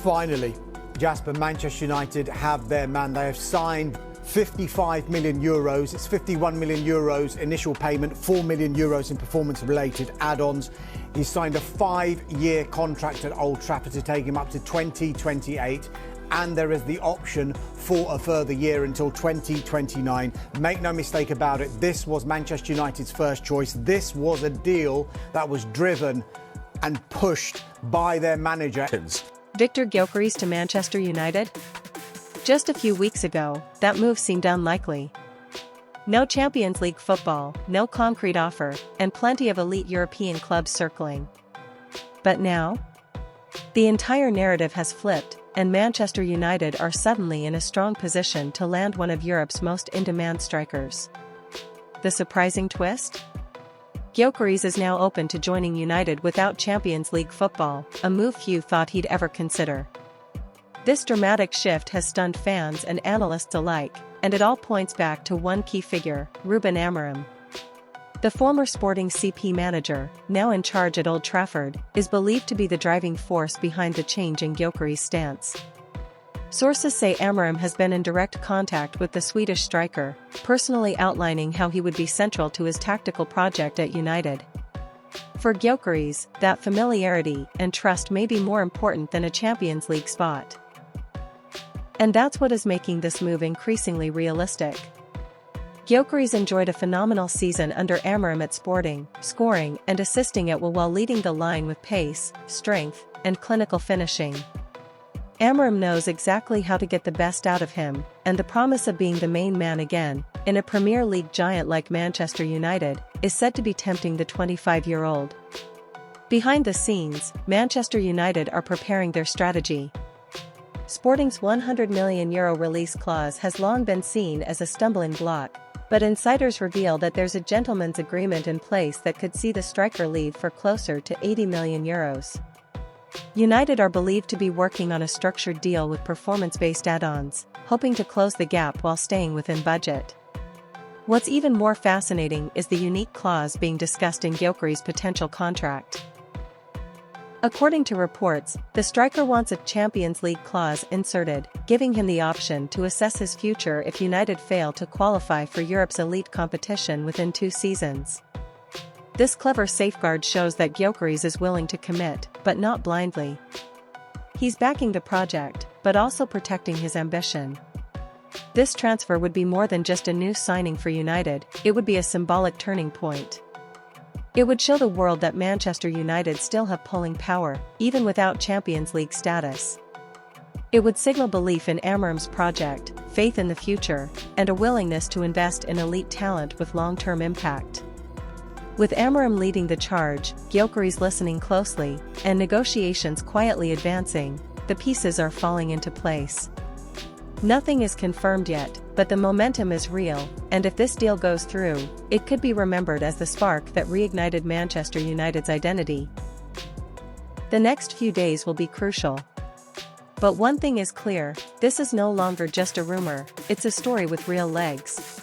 Finally, Jasper, Manchester United have their man. They have signed 55 million euros. It's 51 million euros initial payment, 4 million euros in performance-related add-ons. He's signed a 5-year contract at Old Trafford to take him up to 2028. And there is the option for a further year until 2029. Make no mistake about it, this was Manchester United's first choice. This was a deal that was driven and pushed by their manager. Viktor Gyökeres to Manchester United? Just a few weeks ago, that move seemed unlikely. No Champions League football, no concrete offer, and plenty of elite European clubs circling. But now? The entire narrative has flipped, and Manchester United are suddenly in a strong position to land one of Europe's most in-demand strikers. The surprising twist? Gyökeres is now open to joining United without Champions League football, a move few thought he'd ever consider. This dramatic shift has stunned fans and analysts alike, and it all points back to one key figure, Rúben Amorim. The former Sporting CP manager, now in charge at Old Trafford, is believed to be the driving force behind the change in Gyökeres' stance. Sources say Amorim has been in direct contact with the Swedish striker, personally outlining how he would be central to his tactical project at United. For Gyökeres, that familiarity and trust may be more important than a Champions League spot. And that's what is making this move increasingly realistic. Gyökeres enjoyed a phenomenal season under Amorim at Sporting, scoring and assisting at will while leading the line with pace, strength, and clinical finishing. Amorim knows exactly how to get the best out of him, and the promise of being the main man again, in a Premier League giant like Manchester United, is said to be tempting the 25-year-old. Behind the scenes, Manchester United are preparing their strategy. Sporting's €100 million release clause has long been seen as a stumbling block, but insiders reveal that there's a gentleman's agreement in place that could see the striker leave for closer to €80 million. United are believed to be working on a structured deal with performance-based add-ons, hoping to close the gap while staying within budget. What's even more fascinating is the unique clause being discussed in Gyökeres' potential contract. According to reports, the striker wants a Champions League clause inserted, giving him the option to assess his future if United fail to qualify for Europe's elite competition within 2 seasons. This clever safeguard shows that Gyökeres is willing to commit, but not blindly. He's backing the project, but also protecting his ambition. This transfer would be more than just a new signing for United, it would be a symbolic turning point. It would show the world that Manchester United still have pulling power, even without Champions League status. It would signal belief in Amorim's project, faith in the future, and a willingness to invest in elite talent with long-term impact. With Amorim leading the charge, Gyökeres listening closely, and negotiations quietly advancing, the pieces are falling into place. Nothing is confirmed yet, but the momentum is real, and if this deal goes through, it could be remembered as the spark that reignited Manchester United's identity. The next few days will be crucial. But one thing is clear, this is no longer just a rumor, it's a story with real legs.